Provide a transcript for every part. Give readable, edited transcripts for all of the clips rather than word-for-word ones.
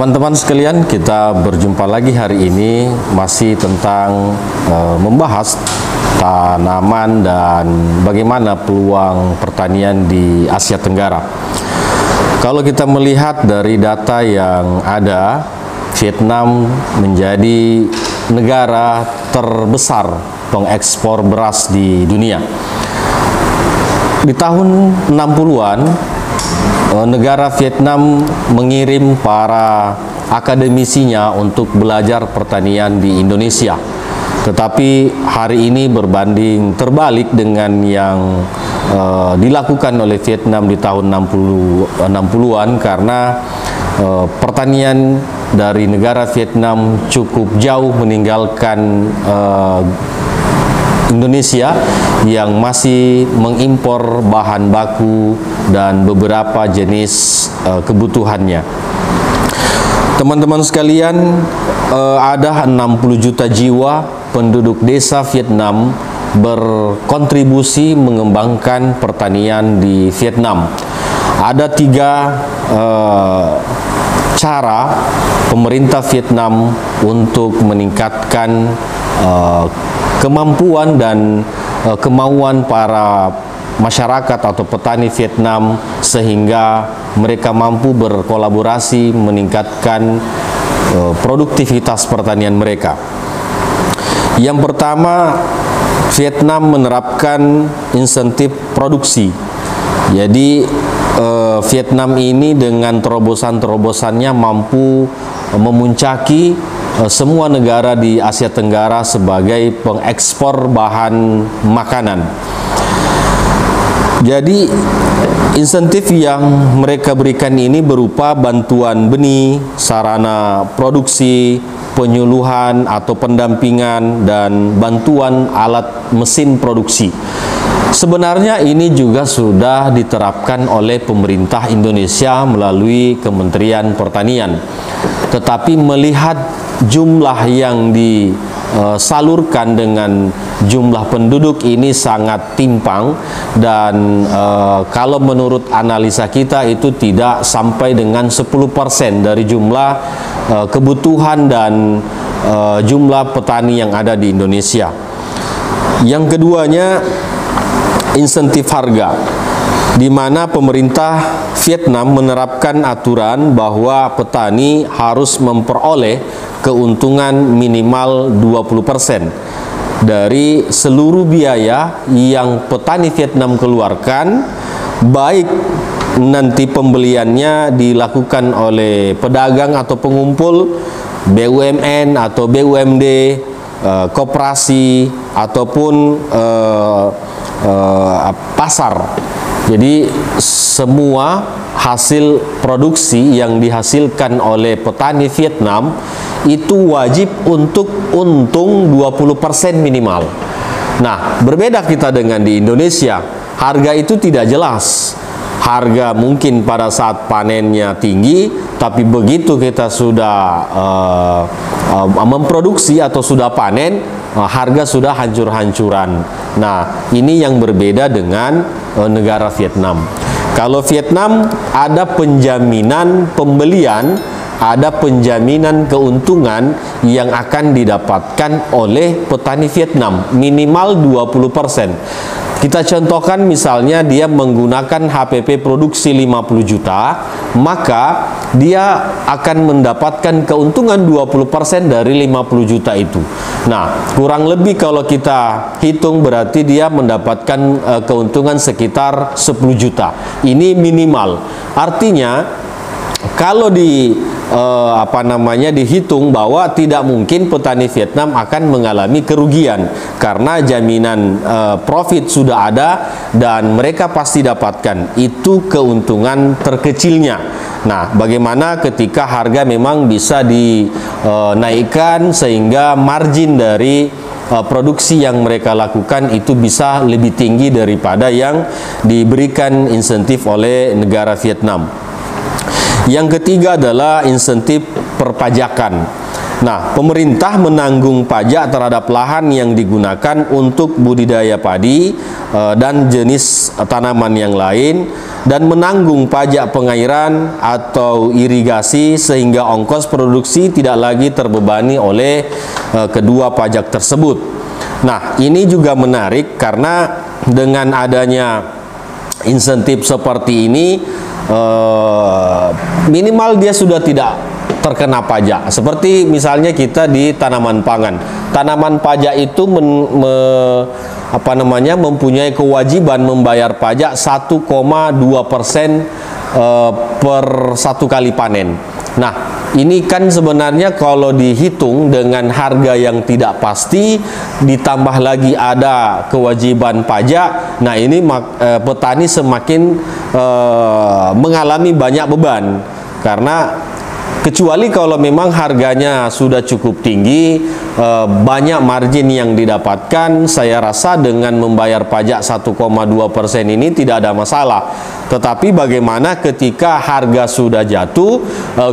Teman-teman sekalian, kita berjumpa lagi hari ini masih tentang membahas tanaman dan bagaimana peluang pertanian di Asia Tenggara. Kalau kita melihat dari data yang ada, Vietnam menjadi negara terbesar pengekspor beras di dunia. Di tahun 60-an, negara Vietnam mengirim para akademisinya untuk belajar pertanian di Indonesia. Tetapi hari ini berbanding terbalik dengan yang dilakukan oleh Vietnam di tahun 60-an karena pertanian dari negara Vietnam cukup jauh meninggalkan Indonesia yang masih mengimpor bahan baku dan beberapa jenis kebutuhannya. Teman-teman sekalian, ada 60 juta jiwa penduduk desa Vietnam berkontribusi mengembangkan pertanian di Vietnam. Ada tiga cara pemerintah Vietnam untuk meningkatkan kemampuan dan kemauan para masyarakat atau petani Vietnam sehingga mereka mampu berkolaborasi meningkatkan produktivitas pertanian mereka. Yang pertama, Vietnam menerapkan insentif produksi. Jadi Vietnam ini dengan terobosan-terobosannya mampu memuncaki semua negara di Asia Tenggara sebagai pengekspor bahan makanan. Jadi insentif yang mereka berikan ini berupa bantuan benih, sarana produksi, penyuluhan atau pendampingan, dan bantuan alat mesin produksi. Sebenarnya ini juga sudah diterapkan oleh pemerintah Indonesia melalui Kementerian Pertanian. Tetapi melihat jumlah yang disalurkan dengan jumlah penduduk ini sangat timpang dan kalau menurut analisa kita itu tidak sampai dengan 10% dari jumlah kebutuhan dan jumlah petani yang ada di Indonesia. Yang keduanya, insentif harga, di mana pemerintah Vietnam menerapkan aturan bahwa petani harus memperoleh keuntungan minimal 20% dari seluruh biaya yang petani Vietnam keluarkan, baik nanti pembeliannya dilakukan oleh pedagang atau pengumpul, BUMN atau BUMD, koperasi ataupun pasar. Jadi semua hasil produksi yang dihasilkan oleh petani Vietnam itu wajib untuk untung 20% minimal. Nah, berbeda kita dengan di Indonesia. Harga itu tidak jelas. Harga mungkin pada saat panennya tinggi, tapi begitu kita sudah memproduksi atau sudah panen, harga sudah hancur-hancuran. Nah, ini yang berbeda dengan negara Vietnam. Kalau Vietnam ada penjaminan pembelian, ada penjaminan keuntungan yang akan didapatkan oleh petani Vietnam minimal 20%. Kita contohkan misalnya dia menggunakan HPP produksi 50 juta, maka dia akan mendapatkan keuntungan 20% dari 50 juta itu. Nah, kurang lebih kalau kita hitung berarti dia mendapatkan keuntungan sekitar 10 juta. Ini minimal. Artinya kalau dihitung bahwa tidak mungkin petani Vietnam akan mengalami kerugian karena jaminan profit sudah ada dan mereka pasti dapatkan. Itu keuntungan terkecilnya. Nah, bagaimana ketika harga memang bisa dinaikkan sehingga margin dari produksi yang mereka lakukan itu bisa lebih tinggi daripada yang diberikan insentif oleh negara Vietnam. Yang ketiga adalah insentif perpajakan. Nah, pemerintah menanggung pajak terhadap lahan yang digunakan untuk budidaya padi dan jenis tanaman yang lain, dan menanggung pajak pengairan atau irigasi sehingga ongkos produksi tidak lagi terbebani oleh kedua pajak tersebut. Nah, ini juga menarik karena dengan adanya insentif seperti ini, minimal dia sudah tidak terkena pajak. Seperti misalnya kita di tanaman pangan. Tanaman pajak itu mempunyai kewajiban membayar pajak 1,2% per satu kali panen. Nah, ini kan sebenarnya kalau dihitung dengan harga yang tidak pasti, ditambah lagi ada kewajiban pajak, nah ini petani semakin mengalami banyak beban. Karena kecuali kalau memang harganya sudah cukup tinggi, banyak margin yang didapatkan, saya rasa dengan membayar pajak 1,2% ini tidak ada masalah. Tetapi bagaimana ketika harga sudah jatuh,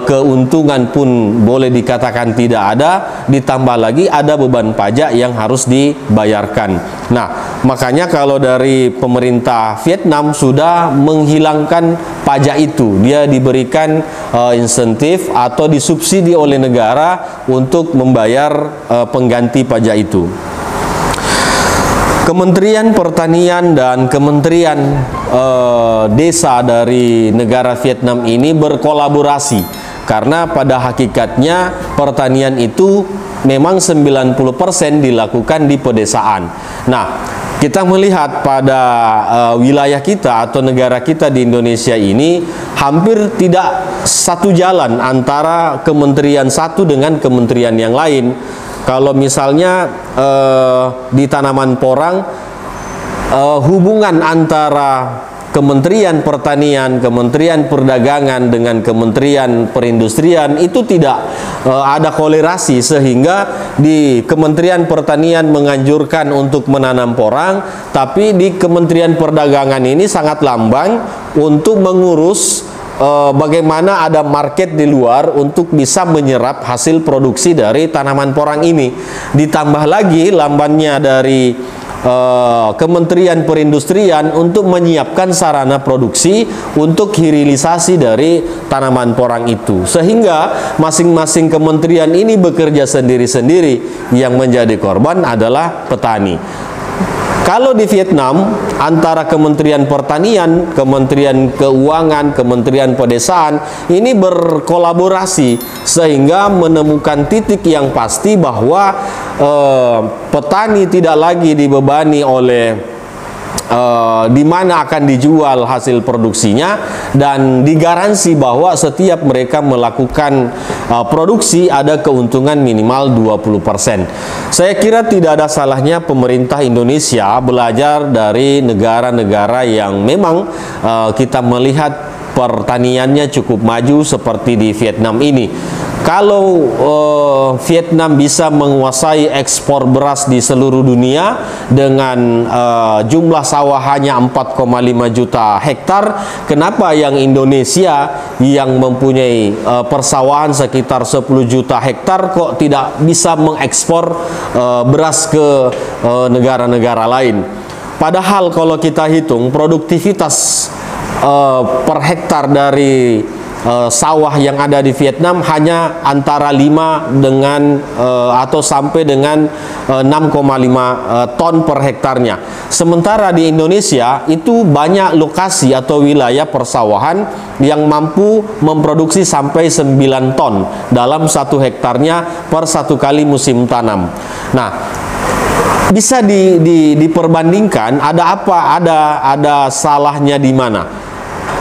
keuntungan pun boleh dikatakan tidak ada, ditambah lagi ada beban pajak yang harus dibayarkan. Nah, makanya kalau dari pemerintah Vietnam sudah menghilangkan pajak itu, dia diberikan insentif atau disubsidi oleh negara untuk membayar pengganti pajak itu. Kementerian Pertanian dan Kementerian Desa dari negara Vietnam ini berkolaborasi, karena pada hakikatnya pertanian itu memang 90% dilakukan di pedesaan. Nah, kita melihat pada wilayah kita atau negara kita di Indonesia ini hampir tidak satu jalan antara kementerian satu dengan kementerian yang lain. Kalau misalnya di tanaman porang, hubungan antara Kementerian Pertanian, Kementerian Perdagangan dengan Kementerian Perindustrian itu tidak ada kolerasi, sehingga di Kementerian Pertanian menganjurkan untuk menanam porang, tapi di Kementerian Perdagangan ini sangat lamban untuk mengurus bagaimana ada market di luar untuk bisa menyerap hasil produksi dari tanaman porang ini. Ditambah lagi lambannya dari Kementerian Perindustrian untuk menyiapkan sarana produksi untuk hilirisasi dari tanaman porang itu, sehingga masing-masing kementerian ini bekerja sendiri-sendiri, yang menjadi korban adalah petani. Kalau di Vietnam, antara Kementerian Pertanian, Kementerian Keuangan, Kementerian Pedesaan ini berkolaborasi sehingga menemukan titik yang pasti bahwa petani tidak lagi dibebani oleh di mana akan dijual hasil produksinya, dan digaransi bahwa setiap mereka melakukan produksi ada keuntungan minimal 20%. Saya kira tidak ada salahnya pemerintah Indonesia belajar dari negara-negara yang memang kita melihat pertaniannya cukup maju seperti di Vietnam ini. Kalau Vietnam bisa menguasai ekspor beras di seluruh dunia dengan jumlah sawah hanya 4,5 juta hektar, kenapa yang Indonesia yang mempunyai persawahan sekitar 10 juta hektar kok tidak bisa mengekspor beras ke negara-negara lain? Padahal kalau kita hitung produktivitas per hektar dari sawah yang ada di Vietnam hanya antara 5 dengan atau sampai dengan 6,5 ton per hektarnya. Sementara di Indonesia itu banyak lokasi atau wilayah persawahan yang mampu memproduksi sampai 9 ton dalam 1 hektarnya per 1 kali musim tanam. Nah, bisa diperbandingkan, ada apa? Ada salahnya di mana?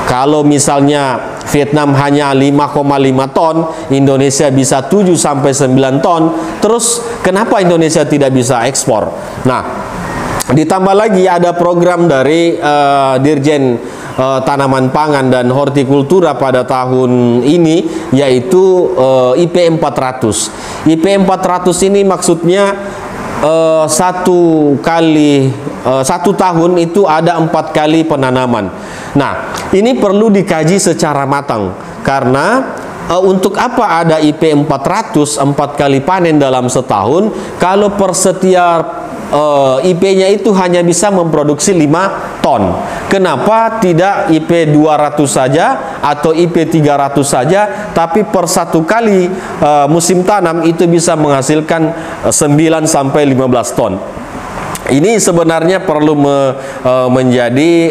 Kalau misalnya Vietnam hanya 5,5 ton, Indonesia bisa 7 sampai 9 ton. Terus kenapa Indonesia tidak bisa ekspor? Nah, ditambah lagi ada program dari Dirjen Tanaman Pangan dan Hortikultura pada tahun ini, yaitu IP 400. IP 400 ini maksudnya satu tahun itu ada 4 kali penanaman. Nah, ini perlu dikaji secara matang, karena untuk apa ada IP 400, 4 kali panen dalam setahun, kalau per setiap IP-nya itu hanya bisa memproduksi 5 ton. Kenapa tidak IP 200 saja atau IP 300 saja, tapi per satu kali musim tanam itu bisa menghasilkan 9 sampai 15 ton. Ini sebenarnya perlu menjadi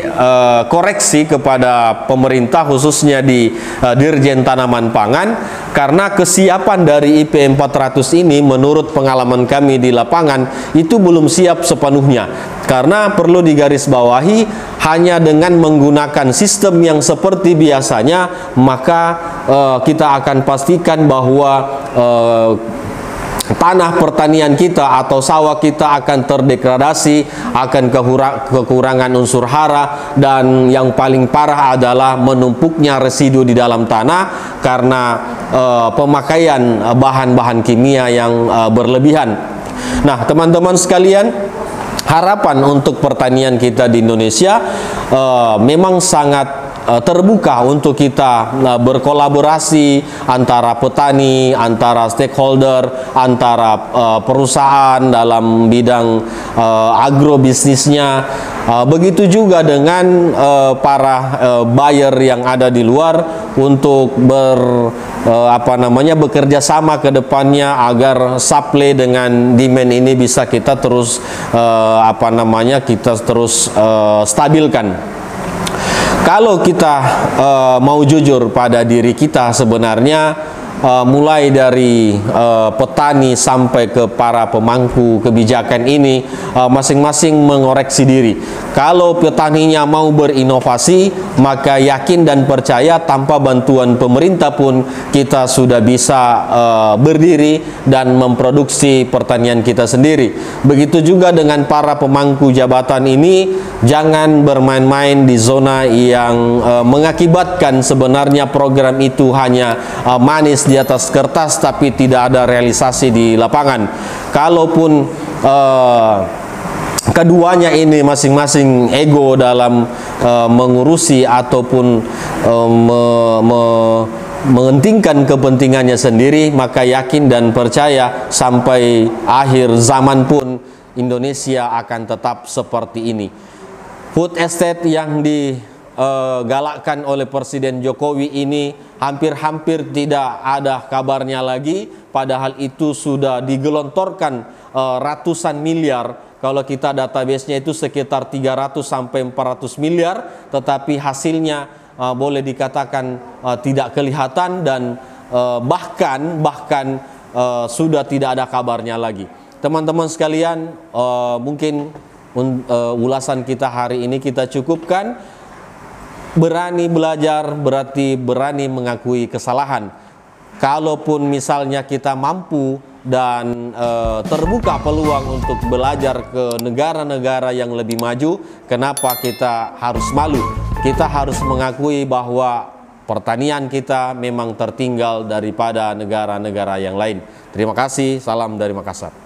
koreksi kepada pemerintah, khususnya di Dirjen Tanaman Pangan, karena kesiapan dari IP 400 ini menurut pengalaman kami di lapangan itu belum siap sepenuhnya. Karena perlu digarisbawahi, hanya dengan menggunakan sistem yang seperti biasanya, maka kita akan pastikan bahwa tanah pertanian kita atau sawah kita akan terdegradasi, akan kekurangan unsur hara, dan yang paling parah adalah menumpuknya residu di dalam tanah karena pemakaian bahan-bahan kimia yang berlebihan. Nah, teman-teman sekalian, harapan untuk pertanian kita di Indonesia memang sangat terbuka untuk kita berkolaborasi antara petani, antara stakeholder, antara perusahaan dalam bidang agrobisnisnya. Begitu juga dengan para buyer yang ada di luar untuk bekerja sama ke depannya agar supply dengan demand ini bisa kita terus stabilkan. Kalau kita mau jujur pada diri kita, sebenarnya mulai dari petani sampai ke para pemangku kebijakan ini masing-masing mengoreksi diri. Kalau petaninya mau berinovasi, maka yakin dan percaya tanpa bantuan pemerintah pun kita sudah bisa berdiri dan memproduksi pertanian kita sendiri. Begitu juga dengan para pemangku jabatan ini, jangan bermain-main di zona yang mengakibatkan sebenarnya program itu hanya manis di atas kertas tapi tidak ada realisasi di lapangan. Kalaupun keduanya ini masing-masing ego dalam mengurusi ataupun mengentingkan kepentingannya sendiri, maka yakin dan percaya sampai akhir zaman pun Indonesia akan tetap seperti ini. Food estate yang digalakkan oleh Presiden Jokowi ini hampir-hampir tidak ada kabarnya lagi, padahal itu sudah digelontorkan ratusan miliar. Kalau kita database-nya itu sekitar 300 sampai 400 miliar, tetapi hasilnya boleh dikatakan tidak kelihatan dan bahkan sudah tidak ada kabarnya lagi. Teman-teman sekalian, mungkin ulasan kita hari ini kita cukupkan. Berani belajar berarti berani mengakui kesalahan. Kalaupun misalnya kita mampu dan terbuka peluang untuk belajar ke negara-negara yang lebih maju, kenapa kita harus malu? Kita harus mengakui bahwa pertanian kita memang tertinggal daripada negara-negara yang lain. Terima kasih, salam dari Makassar.